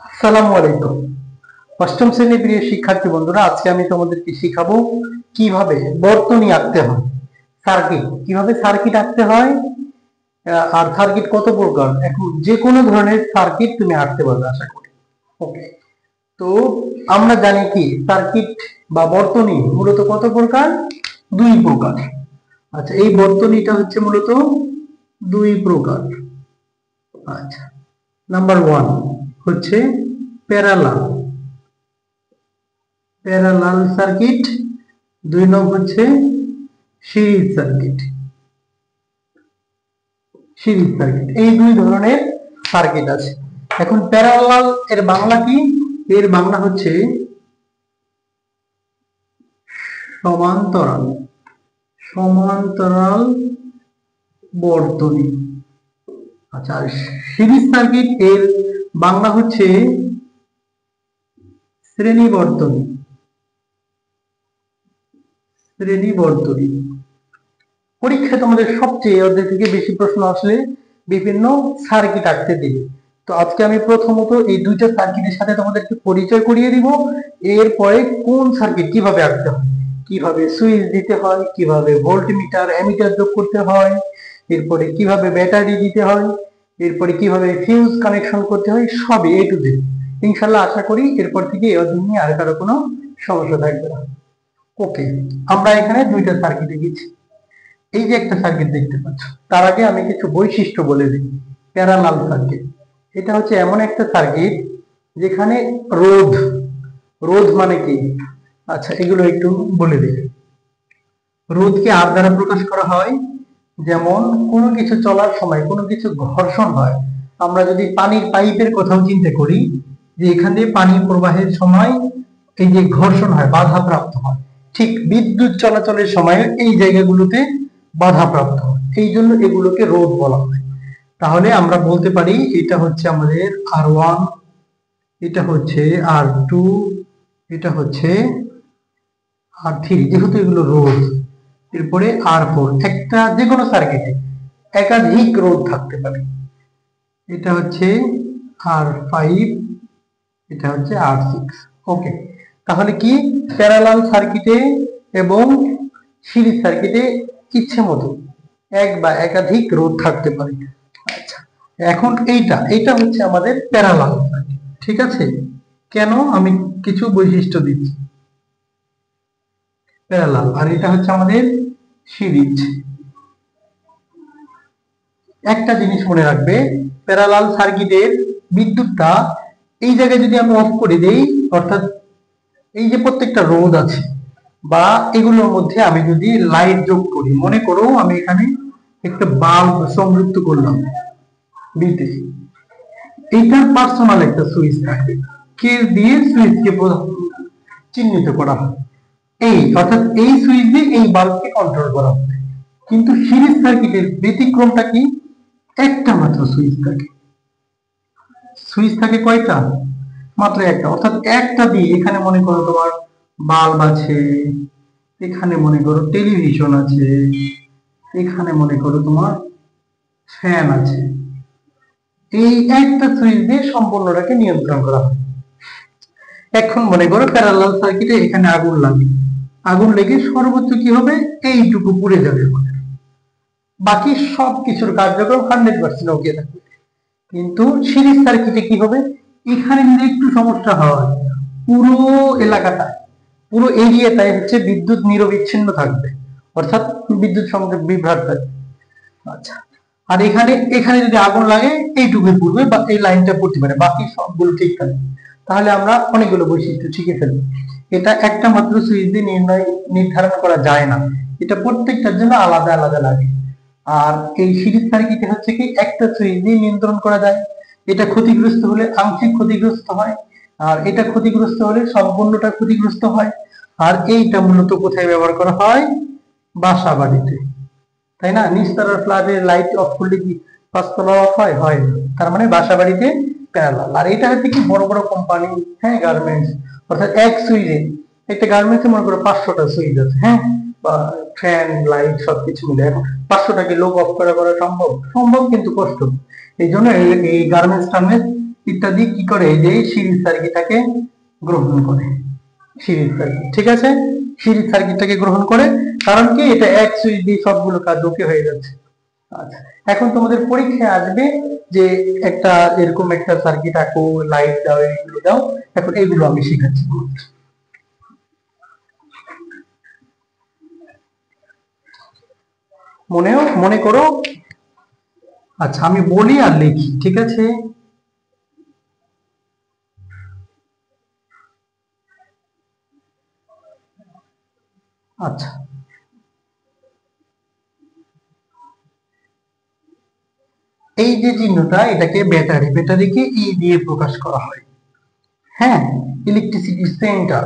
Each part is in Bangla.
আসসালামু আলাইকুম। অষ্টম শ্রেণীর প্রিয় শিক্ষার্থী বন্ধুরা, আজকে আমি তোমাদেরকে শিখাবো কিভাবে বর্তনী আঁকতে হয়, সার্কিট কিভাবে সার্কিট আঁকতে হয়। আর সার্কিট কত প্রকার, এখন যে কোনো ধরনের সার্কিট তুমি আঁকতে পারবে আশা করি। ওকে, তো আমরা জানি কি সার্কিট বা বর্তনী মূলত কত প্রকার? দুই প্রকার। আচ্ছা, এই বর্তনীটা হচ্ছে মূলত দুই প্রকার। আচ্ছা, নাম্বার ওয়ান হচ্ছে প্যারালাল প্যারালাল সার্কিট, দুই নং হচ্ছে সিরিজ সার্কিট। সিরিজ সার্কিট, এই দুই ধরনের সার্কিট আছে। এখন প্যারালাল এর বাংলা কি? এর বাংলা হচ্ছে সমান্তরাল সমান্তরাল বর্তনী। আচ্ছা, আর সিরিজ সার্কিট এর বাংলা হচ্ছে শ্রেণী বর্তনী। শ্রেণী বর্তনী। পরীক্ষায় তোমাদের সবচেয়ে অর্ধেক থেকে বেশি প্রশ্ন আসলে বিভিন্ন সার্কিট আঁকতে দিবে। তো আজকে আমি প্রথমত এই দুইটা সার্কিটের সাথে তোমাদেরকে পরিচয় করিয়ে দিব। এরপরে কোন সার্কিট কিভাবে আঁকতে হয়, কিভাবে সুইচ দিতে হয়, কিভাবে ভোল্টমিটার অ্যামিটার যোগ করতে হয়, এরপরে কিভাবে ব্যাটারি দিতে হয়, এরপরে কিভাবে ফিউজ কানেকশন করতে হয়, সবই এ টু জেড। ইনশাল্লাহ আশা করি এরপর থেকে এই অধ্যায় নিয়ে আর কারো কোনো সমস্যা থাকবে না। ওকে, আমরা এখানে দুইটা সার্কিট এঁকেছি। এই যে একটা সার্কিট দেখতে পাচ্ছ, তার আগে আমি কিছু বৈশিষ্ট্য বলে দিই। প্যারালাল সার্কিট, এটা হচ্ছে এমন একটা সার্কিট যেখানে রোধ রোধ মানে কি? আচ্ছা, এগুলো একটু বলে দিই। রোধকে আর দ্বারা প্রকাশ করা হয়, যেমন কোনো কিছু চলার সময় কোনো কিছু ঘর্ষণ হয়। আমরা যদি পানির পাইপের কথাও চিন্তা করি, যে এখান দিয়ে পানি প্রবাহের সময় এই যে ঘর্ষণ হয়, বাধাপ্রাপ্ত হয়, ঠিক বিদ্যুৎ চলাচলের সময় এই জায়গাগুলোতে বাধাপ্রাপ্ত হয়, এই জন্য এগুলোকে রোধ বলা হয়। তাহলে আমরা বলতে পারি এটা হচ্ছে আমাদের R1, এটা হচ্ছে R2, এটা হচ্ছে R3, যেহেতু এগুলো রোধ। এরপরে R4, একটা যে কোনো সার্কিটে একাধিক রোধ থাকতে পারে। এটা হচ্ছে R5, এটা হচ্ছে R6। ওকে, তাহলে কি প্যারালাল সার্কিটে এবং সিরিজ সার্কিটে ইচ্ছে মতো এক বা একাধিক রোধ থাকতে পারে। আচ্ছা, এখন এইটা হচ্ছে আমাদের প্যারালাল সার্কিট, ঠিক আছে? কেন, আমি কিছু বৈশিষ্ট্য দিচ্ছি। প্যারালাল, আর এটা হচ্ছে আমাদের সিরিজ। একটা জিনিস মনে রাখবে, প্যারালাল সার্কিটের বিদ্যুৎটা এই জায়গায় যদি আমি অফ করে দেই, অর্থাৎ এই যে প্রত্যেকটা রোধ আছে বা এগুলোর মধ্যে আমি যদি লাইট যোগ করি, মনে করো আমি এখানে একটা বাল্ব সংযুক্ত করলাম বিতে, এইটার পার্সোনাল একটা সুইচ থাকে, কে দিয়ে সুইচকে চিহ্নিত করা হয়, এই অর্থাৎ এই সুইচ দিয়ে এই বাল্বকে কন্ট্রোল করা হয়। কিন্তু সিরিজ সার্কিটের ব্যতিক্রমটা কি? একটা মাত্র সুইচ থাকে। সুইচ থাকে কয়টা? মাত্র একটা, অর্থাৎ একটা দিয়ে এখানে মনে করো তোমার বাল্ব আছে, এখানে মনে করো টেলিভিশন আছে, এখানে মনে করো তোমার ফ্যান আছে। এই একটা সুইচ দিয়ে সম্পূর্ণটাকে নিয়ন্ত্রণ করা হয়। এখন মনে করো প্যারালাল সার্কিটে এখানে আগুন লাগে, আগুন লেগে সর্বোচ্চ কি হবে? এইটুকু পুড়ে যাবে, বাকি সব কিছুর কার্যক্রম 100% ওকে থাকবে। কিন্তু সিরিজ সার্কিটে কি হবে? এখানে যদি একটু সমস্যা হয়, পুরো এলাকাটা, পুরো এরিয়াটাই হচ্ছে বিদ্যুৎ নিরবিচ্ছিন্ন থাকবে, অর্থাৎ বিদ্যুৎ সংযোগ বিভ্রাট থাকবে। আচ্ছা, আর এখানে এখানে যদি আগুন লাগে এইটুকুই পুড়বে বা এই লাইনটা পড়তে পারে, বাকি সবগুলো ঠিক থাকবে। তাহলে আমরা অনেকগুলো বৈশিষ্ট্য শিখে ফেলবো। এটা একটা মাত্র সুইচ দিয়ে নির্ধারণ করা যায় না, এটা প্রত্যেকটার জন্য আলাদা আলাদা লাগে। আর এই সিরিজ সার্কিটে হচ্ছে কি একটা সুইচ দিয়ে নিয়ন্ত্রণ করা যায়। এটা ক্ষতিগ্রস্ত হলে আংশিক ক্ষতিগ্রস্ত হয়, আর এটা ক্ষতিগ্রস্ত হলে সম্পূর্ণটা ক্ষতিগ্রস্ত হয়। আর এইটা মূলত কোথায় ব্যবহার করা হয়? বাসা বাড়িতে, তাই না? নিচতলার ফ্ল্যাটে লাইট অফ করলে কি পাঁচতলা অফ হয়? হয় না। তার মানে বাসা বাড়িতে প্যারালাল। আর এটা হচ্ছে কি বড় বড় কোম্পানি, হ্যাঁ, গার্মেন্টস, অর্থাৎ এক সুইচে একটা গার্মেন্টসে মনে করো 500টা সুইচ আছে, হ্যাঁ, বা ফ্যান লাইট সবকিছু মিলে এখন 500টাকে লোক অফ করা সম্ভব? সম্ভব, কিন্তু কষ্ট। এই জন্য এই গার্মেন্টস টার্মেন্টস ইত্যাদি কি করে, এই যে সিরিজ সার্কিটটাকে গ্রহণ করে, সিরিজ সার্কিট, ঠিক আছে, সিরিজ সার্কিটটাকে গ্রহণ করে, কারণ কি এটা এক সুইচ দিয়ে সবগুলো কাজ ওকে হয়ে যাচ্ছে। আচ্ছা, এখন তোমাদের পরীক্ষায় আসবে যে একটা এরকম একটা সার্কিট আঁকো, লাইট দাও, এগুলো দাও, এখন এগুলো আমি শেখাচ্ছি। মনে করো, আচ্ছা আমি বলি আর লিখি, ঠিক আছে। আচ্ছা, এই যে চিহ্নটা, এটাকে ব্যাটারি, ব্যাটারিকে ই দিয়ে প্রকাশ করা হয়। হ্যাঁ, ইলেকট্রিসিটির সেন্টার,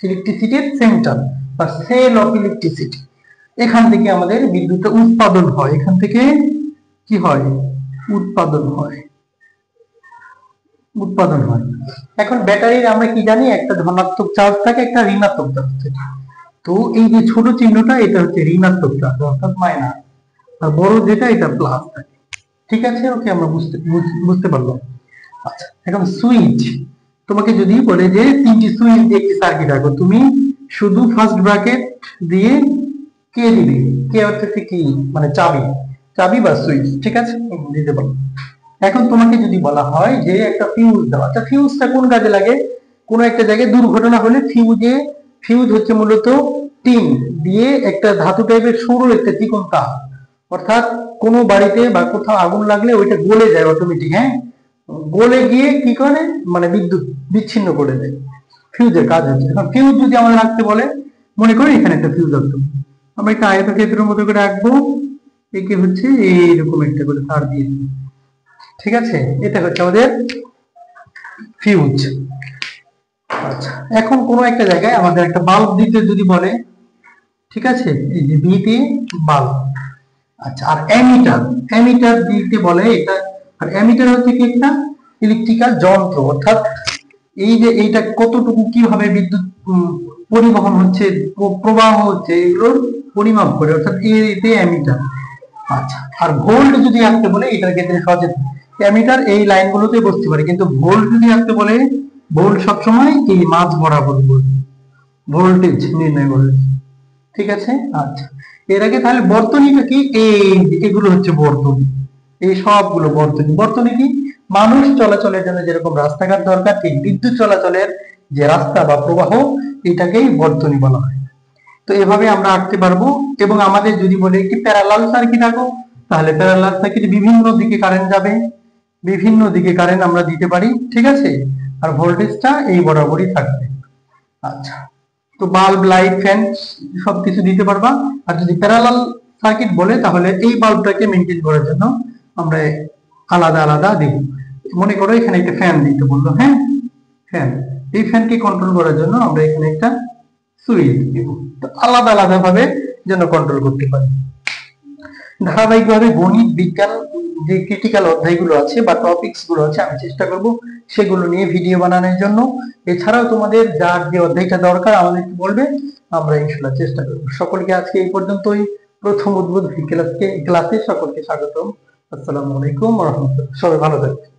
ইলেকট্রিসিটির সেন্টার বা সেল অফ ইলেকট্রিসিটি, এখান থেকে আমাদের বিদ্যুৎ উৎপাদন হয়, এখান থেকে কি হয়, উৎপাদন হয়, উৎপাদন হয়। এখন ব্যাটারির আমরা কি জানি, একটা ধনাত্মক চার্জ থাকে, একটা ঋণাত্মক চার্জ থাকে। তো এই যে ছোট চিহ্নটা, এটা হচ্ছে ঋণাত্মক চার্জ অর্থাৎ মাইনাস, আর বড় যেটা এটা প্লাস থাকে। ঠিক আছে, ওকে, আমরা বুঝতে পারলাম। আচ্ছা, এখন সুইচ, তোমাকে যদি বলে যে তিনটি সুইচ দিয়ে একটি সার্কিট আঁকো, তুমি শুধু ফার্স্ট ব্র্যাকেট দিয়ে কে দিবে, কে অর্থাৎ কি, মানে চাবি, চাবি বা সুইচ, ঠিক আছে, দিতে পারো। এখন তোমাকে যদি বলা হয় যে একটা ফিউজ দাও, আচ্ছা ফিউজটা কোন কাজে লাগে, কোন একটা জায়গায় দুর্ঘটনা হলে ফিউজ হচ্ছে মূলত টিন দিয়ে একটা ধাতু টাইপের সরু একটা চিকন তার, অর্থাৎ কোনো বাড়িতে বা কোথাও আগুন লাগলে ওইটা গলে যায় অটোমেটিক, হ্যাঁ, গলে গিয়ে কি করে, মানে বিদ্যুৎ বিচ্ছিন্ন করে দেয়, ফিউজের কাজ হচ্ছে। এখন ফিউজ যদি আমাদের রাখতে বলে, মনে করি এখানে একটা ফিউজ রাখতো, আমরা একটা আয়তক্ষেত্রের মতো করে রাখবো, একে হচ্ছে এইরকম একটা করে তার দিয়ে দিই, ঠিক আছে, এটা হচ্ছে আমাদের ফিউজ। আচ্ছা, এখন কোনো একটা জায়গায় আমাদের একটা বাল্ব দিতে যদি বলে, ঠিক আছে, এই যে বিতে বাল্ব। আচ্ছা, আর অ্যামিটার, অ্যামিটার দিতে বলে এটা, আর অ্যামিটার হচ্ছে কি একটা ইলেকট্রিক্যাল যন্ত্র, অর্থাৎ এই যে এইটা কতটুকু কিভাবে বিদ্যুৎ পরিবহন হচ্ছে, প্রবাহ হচ্ছে, এগুলোর পরিমাপ করে, অর্থাৎ এতে অ্যামিটার। আচ্ছা, আর ভোল্ট যদি আঁকতে বলে, এটার ক্ষেত্রে সহজে অ্যামিটার এই লাইনগুলোতে বসতে পারে, কিন্তু ভোল্ট যদি আঁকতে বলে, ভোল্ট সবসময় এই মাঝ বরাবর ভোল্টেজ নির্ণয় করে, ঠিক আছে। আচ্ছা, এর আগে তাহলে বর্তনীটা কি, এগুলো হচ্ছে বর্তনী, এই সবগুলো বর্তনী। বর্তনী কি, মানুষ চলাচলের জন্য যেরকম রাস্তাঘাট দরকার, ঠিক বিদ্যুৎ চলাচলের যে রাস্তা বা প্রবাহ, এটাকেই বর্তনী বলা হয়। তো এভাবে আমরা আঁকতে পারবো। এবং আমাদের যদি বলে একটি প্যারালাল সার্কিট আঁকো, তাহলে প্যারালাল সার্কিটে বিভিন্ন দিকে কারেন্ট যাবে, বিভিন্ন দিকে কারেন্ট আমরা দিতে পারি, ঠিক আছে, আর ভোল্টেজটা এই বরাবরই থাকবে। আচ্ছা, তো বাল্ব, লাইট, ফ্যান সবকিছু দিতে পারবা। আর যদি প্যারালাল সার্কিট বলে, তাহলে এই বাল্বটাকে মেনটেন করার জন্য আমরা আলাদা আলাদা দিব। মনে করো এখানে একটা ফ্যান দিতে বললো, হ্যাঁ, ফ্যান, এই ফ্যানকে কন্ট্রোল করার জন্য আমরা এখানে একটা সুইচ দিব, তো আলাদা আলাদা ভাবে যেন কন্ট্রোল করতে পারি। ধারাবাহিকভাবে গণিত, বিজ্ঞান যে ক্রিটিক্যাল অধ্যায়গুলো আছে বা টপিকস গুলো আছে, আমি চেষ্টা করব সেগুলো নিয়ে ভিডিও বানানোর জন্য। এছাড়াও তোমাদের যার যে অধ্যায়টা দরকার আমাদেরকে বলবে, আমরা ইনশাআল্লাহ চেষ্টা করব। সকলকে আজকে এই পর্যন্তই, প্রথম উদ্বোধনী ক্লাসে সকলকে স্বাগতম। আসসালামু আলাইকুম ওয়া রাহমাতুল্লাহ, সবাই ভালো থাকবেন।